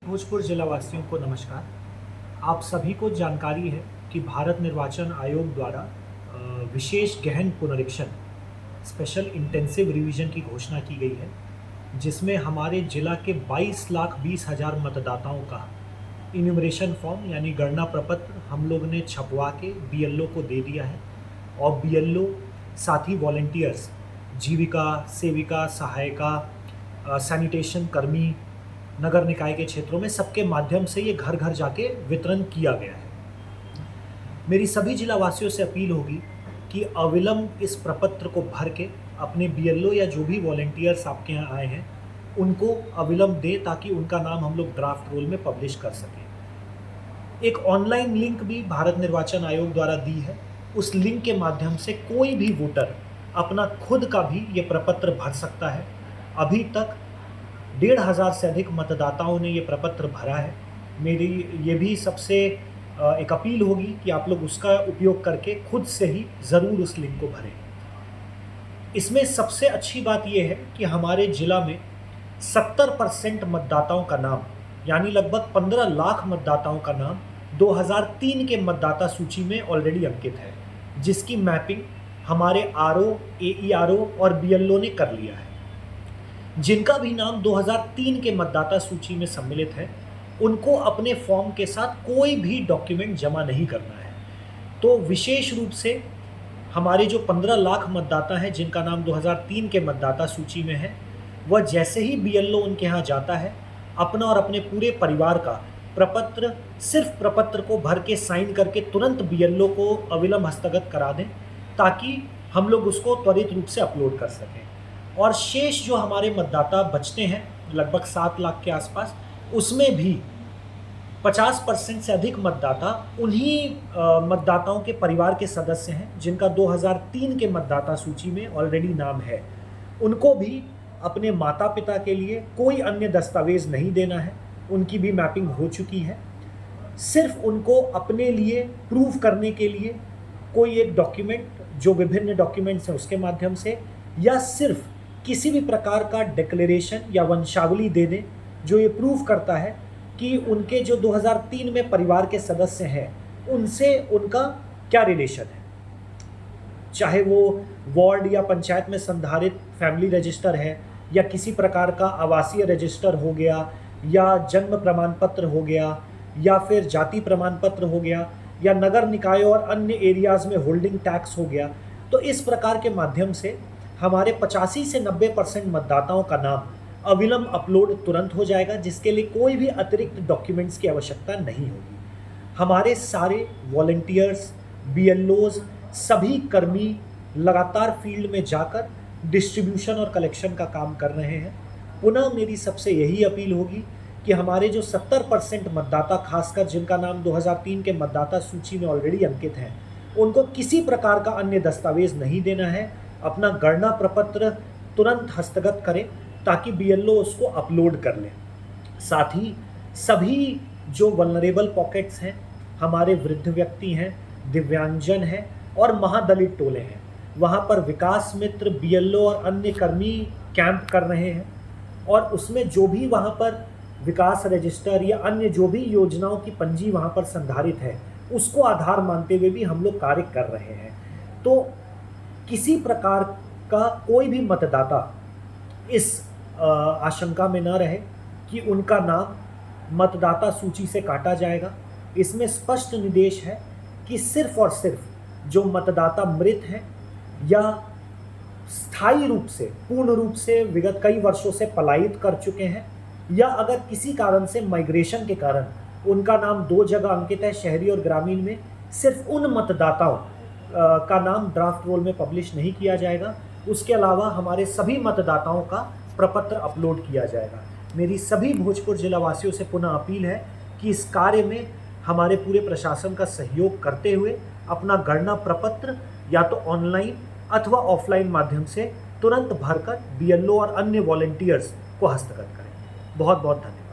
भोजपुर जिला वासियों को नमस्कार। आप सभी को जानकारी है कि भारत निर्वाचन आयोग द्वारा विशेष गहन पुनरीक्षण स्पेशल इंटेंसिव रिवीजन की घोषणा की गई है, जिसमें हमारे जिला के 22,20,000 मतदाताओं का इन्यूमरेशन फॉर्म यानी गणना प्रपत्र हम लोग ने छपवा के बीएलओ को दे दिया है। और बीएलओ साथ ही वॉलंटियर्स, जीविका, सेविका, सहायिका, सैनिटेशन कर्मी, नगर निकाय के क्षेत्रों में सबके माध्यम से ये घर घर जाके वितरण किया गया है। मेरी सभी जिला वासियों से अपील होगी कि अविलंब इस प्रपत्र को भर के अपने बीएलओ या जो भी वॉलंटियर्स आपके यहाँ आए हैं उनको अविलंब दें, ताकि उनका नाम हम लोग ड्राफ्ट रोल में पब्लिश कर सकें। एक ऑनलाइन लिंक भी भारत निर्वाचन आयोग द्वारा दी है। उस लिंक के माध्यम से कोई भी वोटर अपना खुद का भी ये प्रपत्र भर सकता है। अभी तक 1,500 से अधिक मतदाताओं ने ये प्रपत्र भरा है। मेरी ये भी सबसे एक अपील होगी कि आप लोग उसका उपयोग करके खुद से ही ज़रूर उस लिंक को भरें। इसमें सबसे अच्छी बात यह है कि हमारे ज़िला में 70% मतदाताओं का नाम, यानी लगभग 15 लाख मतदाताओं का नाम 2003 के मतदाता सूची में ऑलरेडी अंकित है, जिसकी मैपिंग हमारे आरओ, एईआरओ और बीएलओ ने कर लिया है। जिनका भी नाम 2003 के मतदाता सूची में सम्मिलित है, उनको अपने फॉर्म के साथ कोई भी डॉक्यूमेंट जमा नहीं करना है। तो विशेष रूप से हमारे जो 15 लाख मतदाता हैं जिनका नाम 2003 के मतदाता सूची में है, वह जैसे ही बीएलओ उनके यहाँ जाता है, अपना और अपने पूरे परिवार का प्रपत्र, सिर्फ प्रपत्र को भर के साइन करके तुरंत बीएलओ को अविलंब हस्तगत करा दें, ताकि हम लोग उसको त्वरित रूप से अपलोड कर सकें। और शेष जो हमारे मतदाता बचते हैं, लगभग 7 लाख के आसपास, उसमें भी 50% से अधिक मतदाता उन्हीं मतदाताओं के परिवार के सदस्य हैं जिनका 2003 के मतदाता सूची में ऑलरेडी नाम है। उनको भी अपने माता पिता के लिए कोई अन्य दस्तावेज़ नहीं देना है, उनकी भी मैपिंग हो चुकी है। सिर्फ उनको अपने लिए प्रूव करने के लिए कोई एक डॉक्यूमेंट, जो विभिन्न डॉक्यूमेंट्स हैं उसके माध्यम से, या सिर्फ किसी भी प्रकार का डिक्लेरेशन या वंशावली दे दें जो ये प्रूव करता है कि उनके जो 2003 में परिवार के सदस्य हैं उनसे उनका क्या रिलेशन है। चाहे वो वार्ड या पंचायत में संधारित फैमिली रजिस्टर है, या किसी प्रकार का आवासीय रजिस्टर हो गया, या जन्म प्रमाण पत्र हो गया, या फिर जाति प्रमाण पत्र हो गया, या नगर निकाय और अन्य एरियाज़ में होल्डिंग टैक्स हो गया। तो इस प्रकार के माध्यम से हमारे 85 से 90% मतदाताओं का नाम अविलंब अपलोड तुरंत हो जाएगा, जिसके लिए कोई भी अतिरिक्त डॉक्यूमेंट्स की आवश्यकता नहीं होगी। हमारे सारे वॉलंटियर्स, बीएलओज, सभी कर्मी लगातार फील्ड में जाकर डिस्ट्रीब्यूशन और कलेक्शन का काम कर रहे हैं। पुनः मेरी सबसे यही अपील होगी कि हमारे जो 70% मतदाता, खासकर जिनका नाम 2003 के मतदाता सूची में ऑलरेडी अंकित है, उनको किसी प्रकार का अन्य दस्तावेज़ नहीं देना है। अपना गणना प्रपत्र तुरंत हस्तगत करें ताकि बीएलओ उसको अपलोड कर लें। साथ ही सभी जो वल्नरेबल पॉकेट्स हैं, हमारे वृद्ध व्यक्ति हैं, दिव्यांगजन हैं और महादलित टोले हैं, वहाँ पर विकास मित्र, बीएलओ और अन्य कर्मी कैंप कर रहे हैं। और उसमें जो भी वहाँ पर विकास रजिस्टर या अन्य जो भी योजनाओं की पंजी वहाँ पर संधारित है, उसको आधार मानते हुए भी हम लोग कार्य कर रहे हैं। तो किसी प्रकार का कोई भी मतदाता इस आशंका में न रहे कि उनका नाम मतदाता सूची से काटा जाएगा। इसमें स्पष्ट निर्देश है कि सिर्फ और सिर्फ जो मतदाता मृत हैं या स्थायी रूप से, पूर्ण रूप से विगत कई वर्षों से पलायित कर चुके हैं, या अगर किसी कारण से माइग्रेशन के कारण उनका नाम 2 जगह अंकित है, शहरी और ग्रामीण में, सिर्फ उन मतदाताओं का नाम ड्राफ्ट रोल में पब्लिश नहीं किया जाएगा। उसके अलावा हमारे सभी मतदाताओं का प्रपत्र अपलोड किया जाएगा। मेरी सभी भोजपुर जिला वासियों से पुनः अपील है कि इस कार्य में हमारे पूरे प्रशासन का सहयोग करते हुए अपना गणना प्रपत्र या तो ऑनलाइन अथवा ऑफलाइन माध्यम से तुरंत भरकर बीएलओ और अन्य वॉलंटियर्स को हस्तगत करें। बहुत बहुत धन्यवाद।